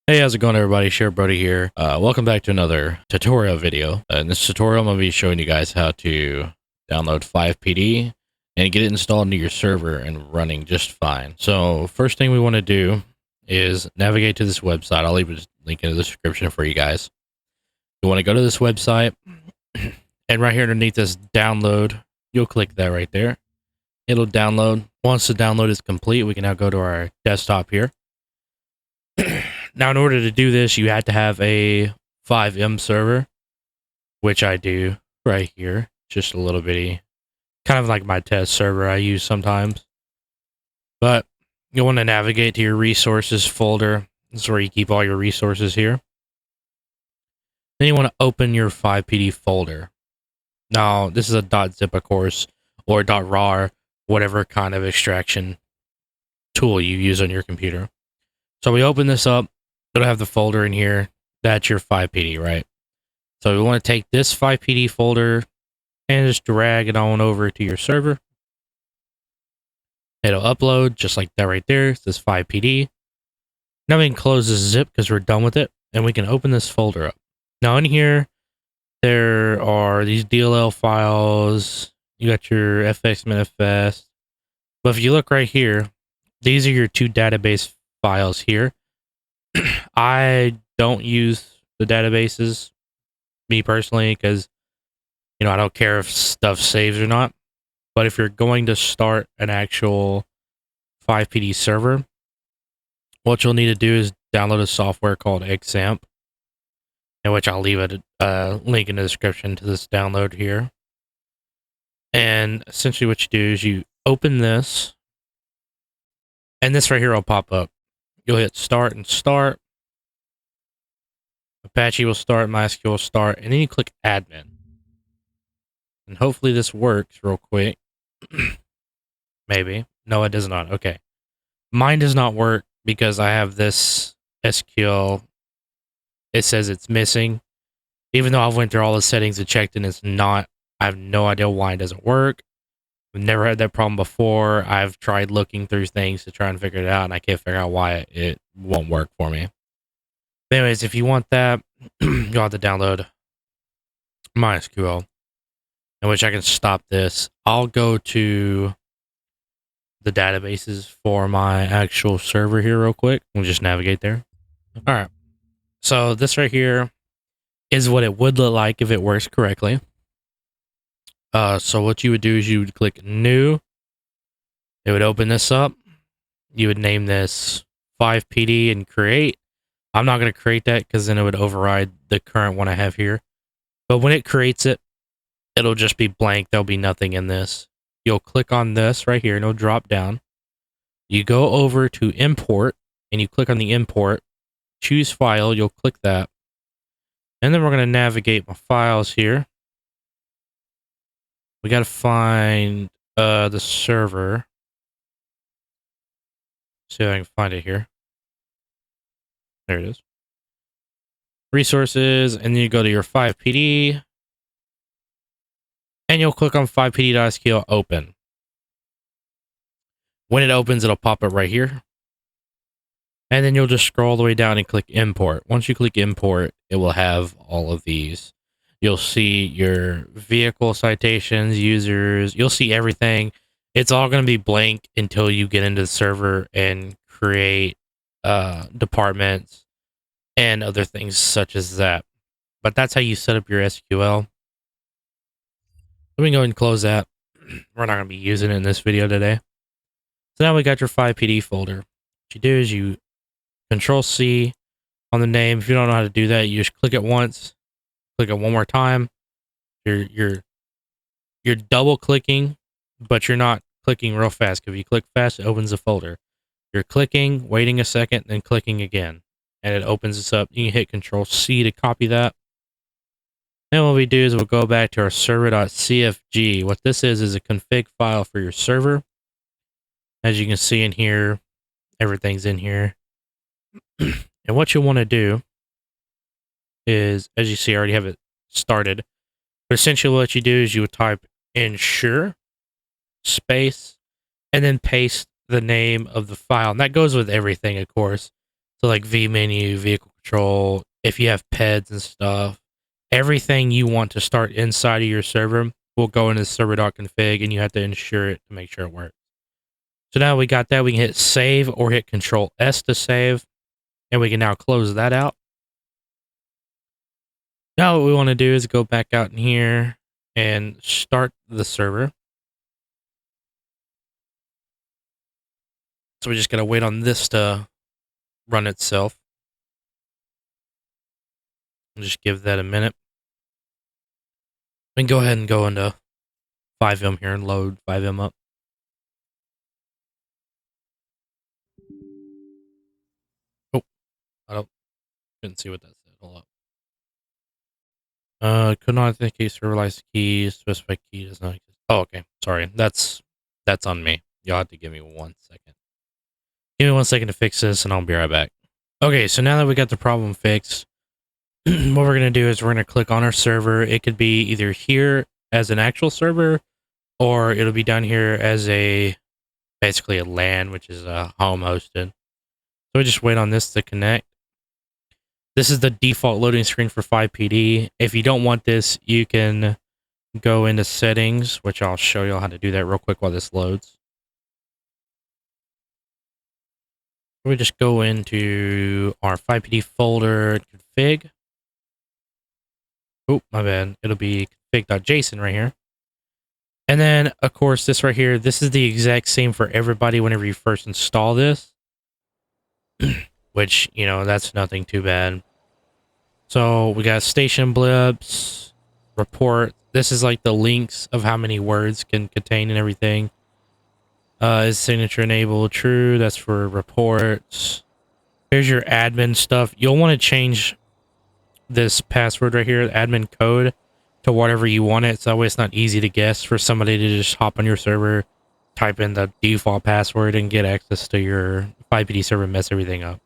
Hey, how's it going, everybody? Share Brody here. Welcome back to another tutorial video. In this tutorial, I'm going to be showing you guys how to download FivePD and get it installed into your server and running just fine. So first thing we want to do is navigate to this website. I'll leave a link in the description for you guys. You want to go to this website, and right here underneath this download, you'll click that right there. It'll download. Once the download is complete, we can now go to our desktop here. Now, in order to do this, you have to have a FiveM server, which I do right here. Just a little bitty, kind of like my test server I use sometimes. But you'll want to navigate to your resources folder. This is where you keep all your resources here. Then you want to open your FivePD folder. Now, this is a .zip, of course, or .rar, whatever kind of extraction tool you use on your computer. So we open this up. It'll have the folder in here. That's your FivePD, right? So we want to take this FivePD folder and just drag it on over to your server. It'll upload just like that right there. It says FivePD. Now we can close this zip because we're done with it, and we can open this folder up. Now in here, there are these DLL files. You got your FX manifest. But if you look right here, these are your two database files here. I don't use the databases, me personally, because, I don't care if stuff saves or not. But if you're going to start an actual FivePD server, what you'll need to do is download a software called XAMPP, in which I'll leave a link in the description to this download here. And essentially what you do is you open this, and this right here will pop up. You'll hit start and start. Apache will start, MySQL will start, and then you click admin. And hopefully this works real quick. Maybe. No, it does not. Okay. Mine does not work because I have this SQL. It says it's missing. Even though I've went through all the settings and checked and it's not. I have no idea why it doesn't work. I've never had that problem before. I've tried looking through things to try and figure it out, and I can't figure out why it won't work for me. But anyways, if you want that, you'll have to download MySQL, in which I can stop this. I'll go to the databases for my actual server here real quick. We'll just navigate there. All right. So this right here is what it would look like if it works correctly. So what you would do is you would click new. It would open this up. You would name this FivePD and create. I'm not going to create that because then it would override the current one I have here. But when it creates it, it'll just be blank. There'll be nothing in this. You'll click on this right here and it'll drop down. You go over to import and you click on the import. Choose file. You'll click that. And then we're going to navigate my files here. We got to find the server. See if I can find it here. There it is. Resources, and then you go to your FivePD. And you'll click on FivePD.SQL open. When it opens, it'll pop up right here. And then you'll just scroll all the way down and click import. Once you click import, it will have all of these. You'll see your vehicle citations, users. You'll see everything. It's all going to be blank until you get into the server and create departments and other things such as that. But that's how you set up your SQL. Let me go ahead and close that. We're not going to be using it in this video today. So now we got your FivePD folder. What you do is you Control-C on the name. If you don't know how to do that, you just click it once. Click it one more time. You're double clicking, but you're not clicking real fast. If you click fast, it opens the folder. You're clicking, waiting a second, then clicking again, and it opens this up. You can hit Control-C to copy that. Then what we do is we'll go back to our server.cfg. What this is a config file for your server. As you can see in here, everything's in here. And what you want to do is, as you see, I already have it started. But essentially what you do is you would type ensure space and then paste the name of the file. And that goes with everything, of course. So like V menu, vehicle control, if you have peds and stuff, everything you want to start inside of your server will go into server.config and you have to ensure it to make sure it works. So now we got that, we can hit save or hit Control S to save, and we can now close that out. Now what we want to do is go back out in here and start the server. So we just got to wait on this to run itself. I'll just give that a minute. And go ahead and go into FiveM here and load FiveM up. Oh, couldn't see what that said. Hold up. Could not authenticate serverless keys. Specified key does not exist. Oh, okay. Sorry. That's on me. You'll have to give me 1 second. Give me 1 second to fix this and I'll be right back. Okay, so now that we got the problem fixed, what we're going to do is we're going to click on our server. It could be either here as an actual server, or it'll be down here as basically a LAN, which is home hosted. So we just wait on this to connect. This is the default loading screen for FivePD. If you don't want this, you can go into settings, which I'll show you how to do that real quick while this loads. We just go into our FivePD folder, config. Oh, my bad. It'll be config.json right here. And then, of course, this right here, this is the exact same for everybody whenever you first install this. Which, you know, that's nothing too bad. So we got station blips, report. This is like the links of how many words can contain and everything. Is signature enabled? True. That's for reports. Here's your admin stuff. You'll want to change this password right here, admin code, to whatever you want it. So that way it's not easy to guess for somebody to just hop on your server, type in the default password, and get access to your FivePD server and mess everything up.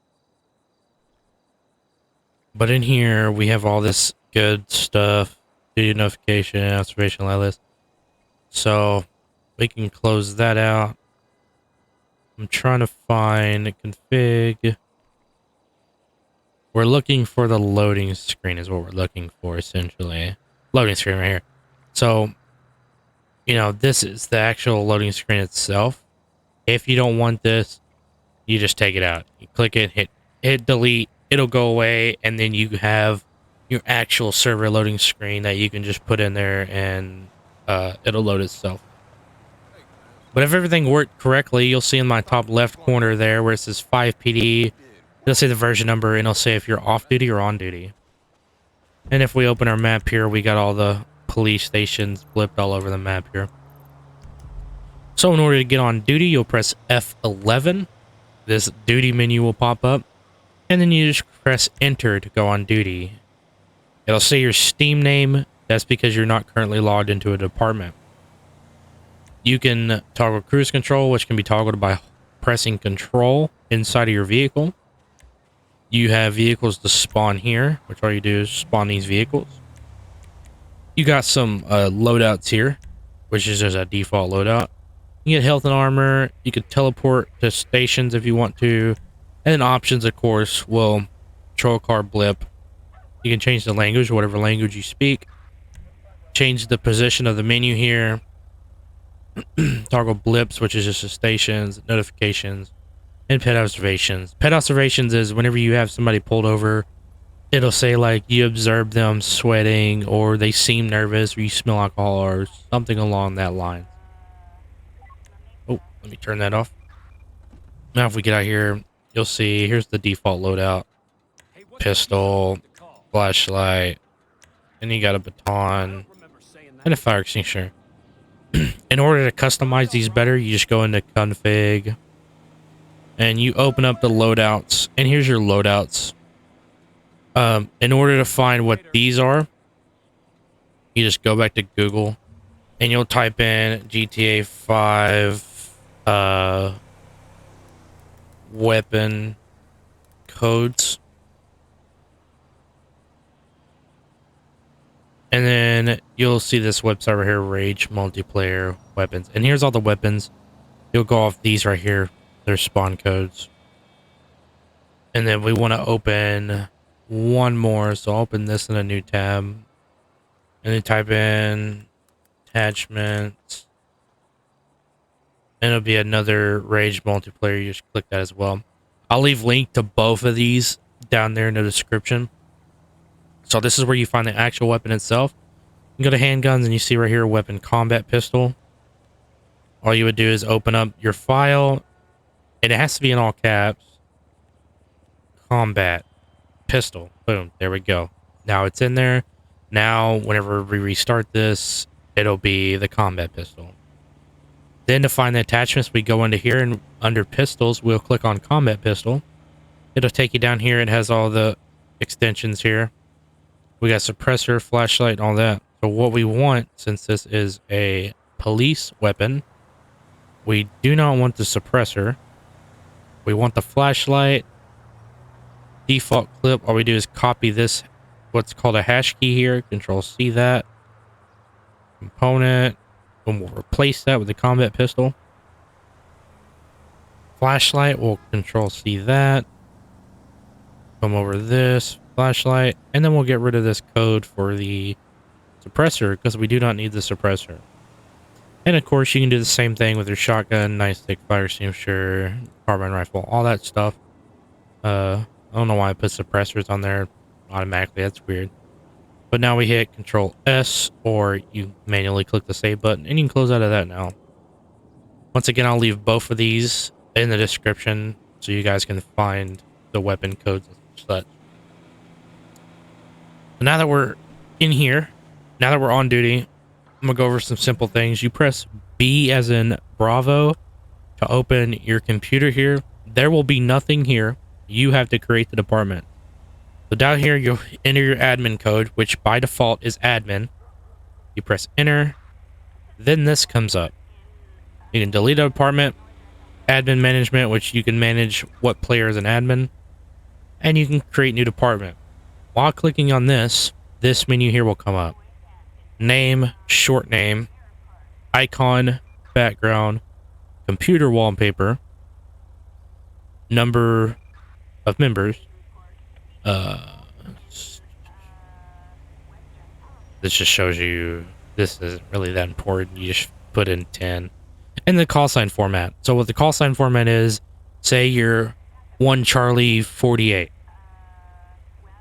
But in here, we have all this good stuff. Duty notification, observation list. So we can close that out. I'm trying to find config. We're looking for the loading screen is what we're looking for, essentially. Loading screen right here. So, you know, this is the actual loading screen itself. If you don't want this, you just take it out. You click it, hit delete, it'll go away, and then you have your actual server loading screen that you can just put in there and it'll load itself. But if everything worked correctly, you'll see in my top left corner there where it says FivePD, it'll say the version number and it'll say if you're off duty or on duty. And if we open our map here, we got all the police stations blipped all over the map here. So in order to get on duty, you'll press F11. This duty menu will pop up. And then you just press enter to go on duty. It'll say your Steam name. That's because you're not currently logged into a department. You can toggle cruise control, which can be toggled by pressing control inside of your vehicle. You have vehicles to spawn here, which all you do is spawn these vehicles. You got some loadouts here, which is just a default loadout. You get health and armor. You can teleport to stations if you want to. And then options, of course, will patrol car blip. You can change the language, whatever language you speak. Change the position of the menu here. Toggle blips, which is just the stations, notifications, and pet observations. Pet observations is whenever you have somebody pulled over, it'll say like you observe them sweating or they seem nervous or you smell alcohol or something along that line. Oh, let me turn that off. Now if we get out here, you'll see here's the default loadout. Pistol, flashlight, and you got a baton and a fire extinguisher. In order to customize these better, you just go into config and you open up the loadouts, and here's your loadouts. In order to find what these are, you just go back to Google and you'll type in GTA 5 weapon codes. And then you'll see this website right here, Rage Multiplayer Weapons. And here's all the weapons. You'll go off these right here. Their spawn codes. And then we want to open one more. So I'll open this in a new tab. And then type in attachments. And it'll be another Rage multiplayer. You just click that as well. I'll leave link to both of these down there in the description. So this is where you find the actual weapon itself. You go to handguns and you see right here, weapon combat pistol. All you would do is open up your file. And it has to be in all caps. Combat pistol. Boom. There we go. Now it's in there. Now, whenever we restart this, it'll be the combat pistol. Then to find the attachments, we go into here and under pistols, we'll click on combat pistol. It'll take you down here. It has all the extensions here. We got suppressor, flashlight, and all that. So what we want, since this is a police weapon, we do not want the suppressor. We want the flashlight. Default clip. All we do is copy this, what's called a hash key here. Control C that. Component. And we'll replace that with the combat pistol. Flashlight. We'll Control C that. Come over this. Flashlight. And then we'll get rid of this code for the suppressor because we do not need the suppressor. And of course, you can do the same thing with your shotgun, nightstick, fire extinguisher, carbine rifle, all that stuff. I don't know why I put suppressors on there automatically. That's weird. But now we hit Control S, or you manually click the save button, and you can close out of that now. Once again, I'll leave both of these in the description so you guys can find the weapon codes and such. So now that we're in here, now that we're on duty, I'm gonna go over some simple things. You press B as in Bravo to open your computer here. There will be nothing here. You have to create the department. So down here, you'll enter your admin code, which by default is admin. You press enter. Then this comes up. You can delete a department, admin management, which you can manage what player is an admin, and you can create new department. While clicking on this menu here will come up. Name, short name, icon, background, computer wallpaper, number of members. This just shows you this isn't really that important. You just put in 10. And the call sign format. So what the call sign format is, say you're 1 Charlie 48.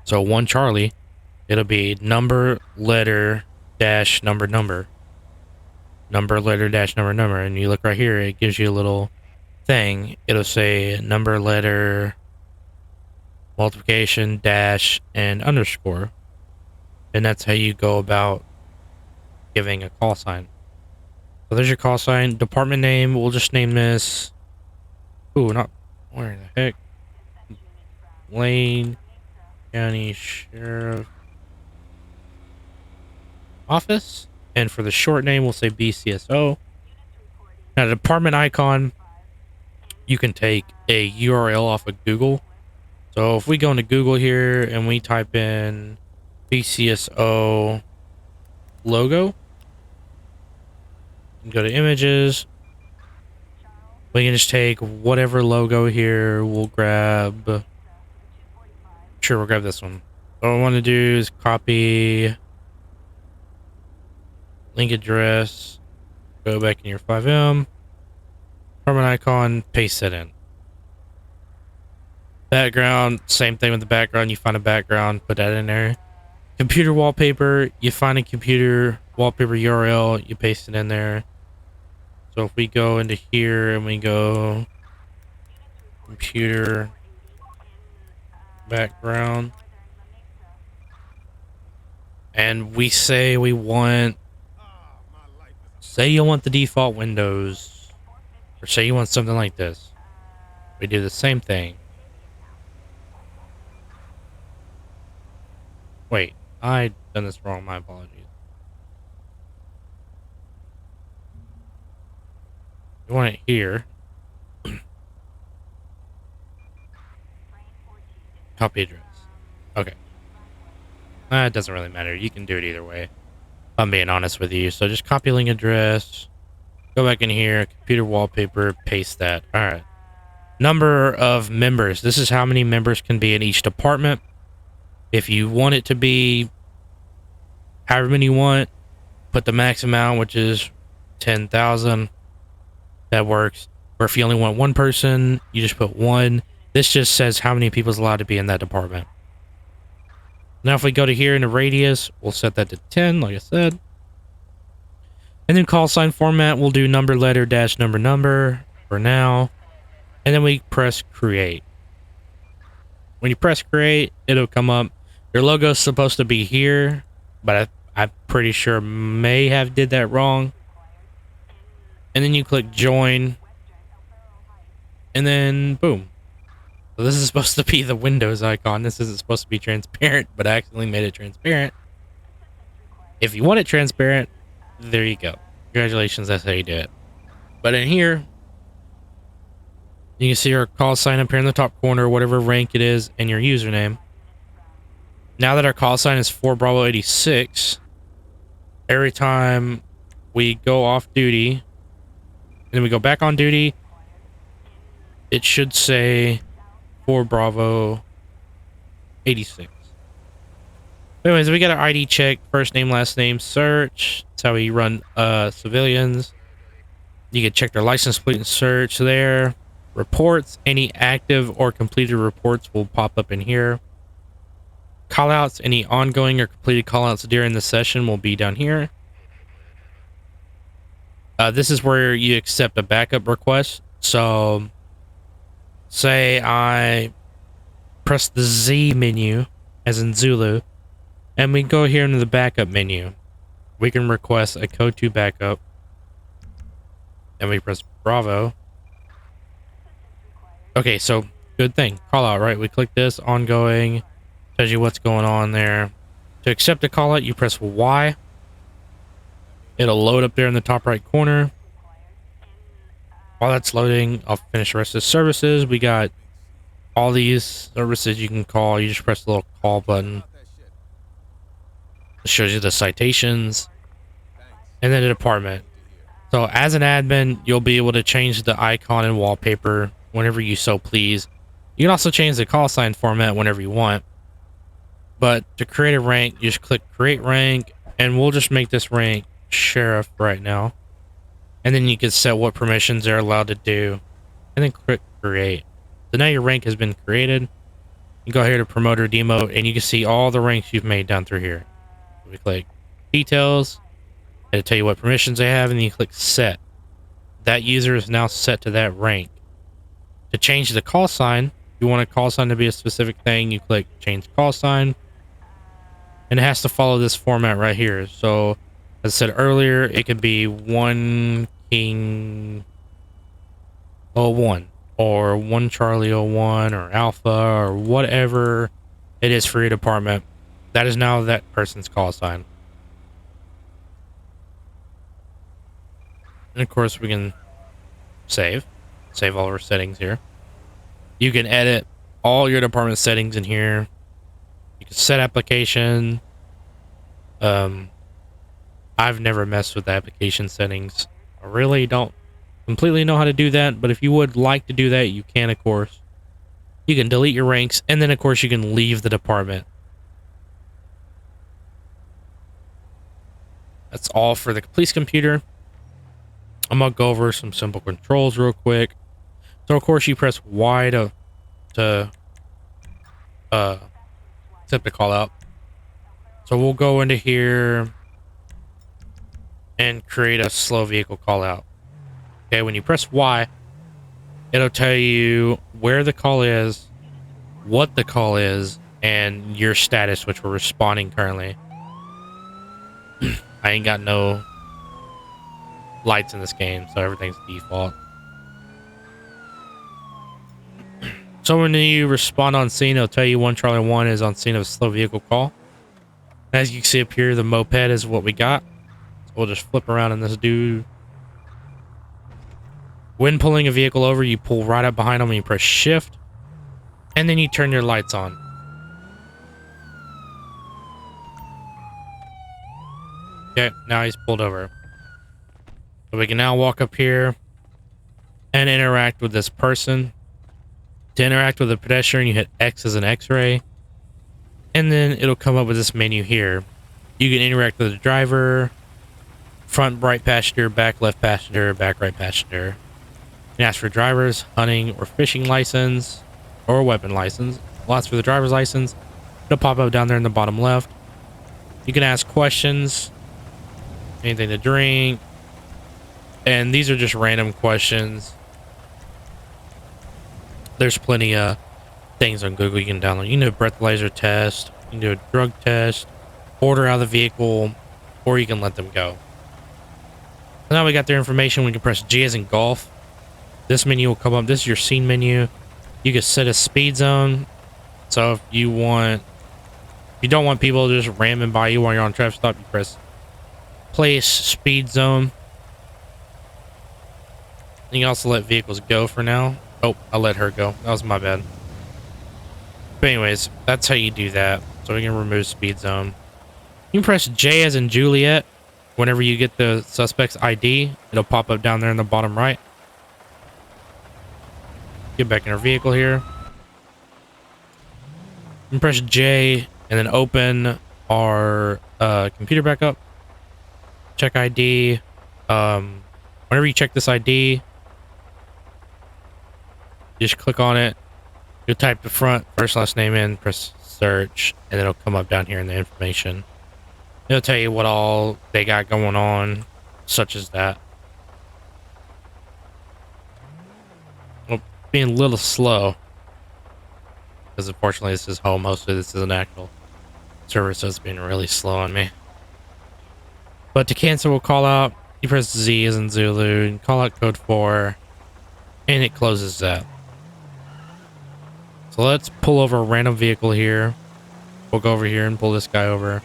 So 1 Charlie, it'll be number, letter, dash, number, number. Number, letter, dash, number, number. And you look right here, it gives you a little thing. It'll say number, letter, multiplication, dash, and underscore. And that's how you go about giving a call sign. So there's your call sign. Department name, we'll just name this... Ooh, not... Where the heck? Lane County Sheriff Office. And for the short name, we'll say BCSO. Now, the department icon, you can take a URL off of Google. So if we go into Google here and we type in BCSO logo, and go to images, we can just take whatever logo here. We'll grab, sure, we'll grab this one. What I want to do is copy link address, go back in your 5M, department icon, paste it in. Background, same thing with the background. You find a background, put that in there. Computer wallpaper, you find a computer wallpaper URL, you paste it in there. So if we go into here and we go computer background, and we say we want, say you want the default Windows, or say you want something like this, we do the same thing. Wait, I done this wrong, my apologies. You want it here. Copy address. Okay. It doesn't really matter. You can do it either way. I'm being honest with you. So just copy link address. Go back in here. Computer wallpaper. Paste that. Alright. Number of members. This is how many members can be in each department. If you want it to be however many you want, put the max amount, which is 10,000. That works. Or if you only want one person, you just put one. This just says how many people is allowed to be in that department. Now, if we go to here in the radius, we'll set that to 10, like I said. And then call sign format, we'll do number, letter, dash, number for now. And then we press create. When you press create, it'll come up. Your logo is supposed to be here, but I'm pretty sure may have did that wrong. And then you click join. And then boom. So this is supposed to be the Windows icon. This isn't supposed to be transparent, but I accidentally made it transparent. If you want it transparent, there you go. Congratulations, that's how you do it. But in here, you can see our call sign up here in the top corner, whatever rank it is, and your username. Now that our call sign is 4Bravo86, every time we go off duty, and then we go back on duty, it should say 4Bravo86. Anyways, we got our ID check, first name, last name, search. That's how we run civilians. You can check their license plate and search there. Reports, any active or completed reports will pop up in here. Callouts, any ongoing or completed callouts during the session will be down here. This is where you accept a backup request. So, say I press the Z menu, as in Zulu, and we go here into the backup menu. We can request a code 2 backup. And we press Bravo. Okay, so good thing. Call out, right? We click this, ongoing, tells you what's going on there. To accept a call out, you press Y. It'll load up there in the top right corner. While that's loading, I'll finish the rest of the services. We got all these services you can call. You just press the little call button. It shows you the citations. And then the department. So as an admin, you'll be able to change the icon and wallpaper whenever you so please. You can also change the call sign format whenever you want. But to create a rank, you just click create rank, and we'll just make this rank sheriff right now. And then you can set what permissions they're allowed to do, and then click create. So now your rank has been created. You go here to promoter demote, and you can see all the ranks you've made down through here. We click details. It'll tell you what permissions they have, and then you click set. That user is now set to that rank. To change the call sign, if you want a call sign to be a specific thing, you click change call sign. And it has to follow this format right here. So, as I said earlier, it could be 1 King 01, or 1 Charlie 01, or Alpha, or whatever it is for your department. That is now that person's call sign. And of course, we can save all our settings here. You can edit all your department settings in here. You can set application. I've never messed with the application settings. I really don't completely know how to do that, but if you would like to do that, you can, of course. You can delete your ranks, and then of course you can leave the department. That's all for the police computer. I'm gonna go over some simple controls real quick. So of course you press Y to accept the call out. So we'll go into here and create a slow vehicle call out. Okay, when you press Y, it'll tell you where the call is, what the call is, and your status, which we're responding currently. I ain't got no lights in this game, so everything's default. So when you respond on scene, it'll tell you 1 Charlie 1 is on scene of a slow vehicle call. As you can see up here, the moped is what we got. So we'll just flip around in this dude. When pulling a vehicle over, you pull right up behind them and you press shift, and then you turn your lights on. Okay, now he's pulled over. So we can now walk up here and interact with this person. To interact with a pedestrian, you hit X as an X-ray, and then it'll come up with this menu here. You can interact with the driver, front right passenger, back left passenger, back right passenger. You can ask for driver's, hunting, or fishing license, or weapon license. We'll ask for the driver's license. It'll pop up down there in the bottom left. You can ask questions, anything to drink, and these are just random questions. There's plenty of things on Google you can download. You can do a breathalyzer test, you can do a drug test, order out of the vehicle, or you can let them go. So now we got their information. We can press G as in golf. This menu will come up. This is your scene menu. You can set a speed zone. So if you don't want people just ramming by you while you're on a traffic stop, you press place speed zone. You can also let vehicles go for now. Oh, I let her go. That was my bad. But anyways, that's how you do that. So we can remove speed zone. You can press J as in Juliet. Whenever you get the suspect's ID, it'll pop up down there in the bottom right. Get back in our vehicle here. You can press J and then open our computer back up. Check ID. Whenever you check this ID, just click on it. You'll type the front, first, last name in, press search, and it'll come up down here in the information. It'll tell you what all they got going on, such as that. Well, being a little slow, because unfortunately this is home. Most of this is an actual server, so it's being really slow on me. But to cancel, we'll call out. You press Z as in Zulu, and call out code 4, and it closes that. So let's pull over a random vehicle here. We'll go over here and pull this guy over.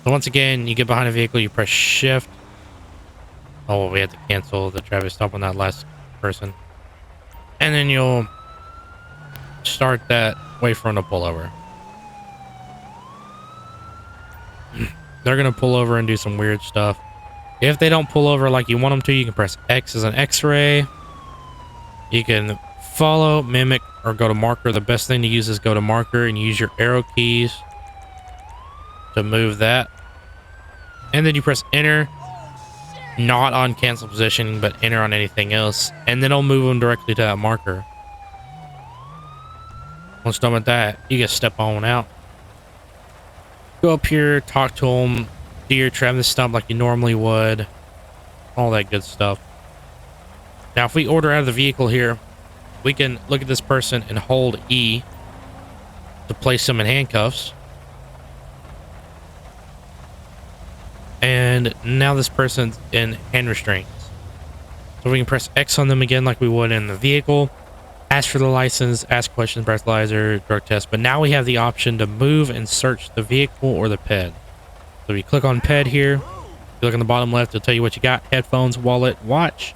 So once again, you get behind a vehicle, you press shift. Oh, we had to cancel the traffic stop on that last person. And then you'll start that, wait for them to pull over. They're going to pull over and do some weird stuff. If they don't pull over like you want them to, you can press X as an X-ray. You can follow, mimic, or go to marker. The best thing to use is go to marker and use your arrow keys to move that. And then you press enter, not on cancel position, but enter on anything else. And then it'll move them directly to that marker. Once done with that, you can step on out. Go up here, talk to them, do your Travis stump like you normally would. All that good stuff. Now, if we order out of the vehicle here, we can look at this person and hold E to place them in handcuffs. And now this person's in hand restraints. So we can press X on them again like we would in the vehicle. Ask for the license, ask questions, breathalyzer, drug test. But now we have the option to move and search the vehicle or the PED. So we click on PED here. If you look on the bottom left, it'll tell you what you got. Headphones, wallet, watch.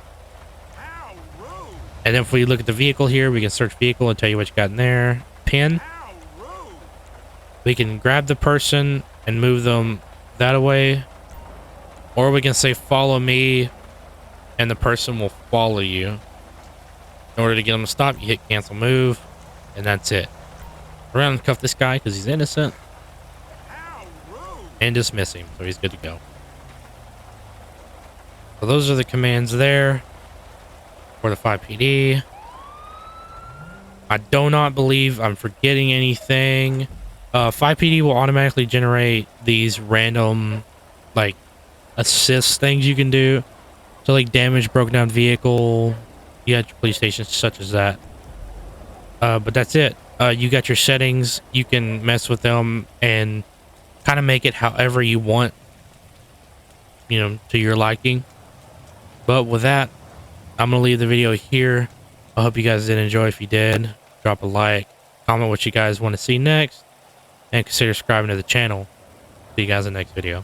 And then if we look at the vehicle here, we can search vehicle and tell you what you got in there. Pin. We can grab the person and move them that way. Or we can say follow me and the person will follow you. In order to get them to stop, you hit cancel move, and that's it. We're gonna cuff this guy because he's innocent. And dismiss him, so he's good to go. So those are the commands there for the FivePD. I do not believe I'm forgetting anything. FivePD will automatically generate these random, like, assist things you can do. So, like, damage, broken down vehicle. You got your police stations such as that. But that's it. You got your settings. You can mess with them and kind of make it however you want, you know, to your liking. But with that, I'm going to leave the video here. I hope you guys did enjoy. If you did, drop a like, comment what you guys want to see next, and consider subscribing to the channel. See you guys in the next video.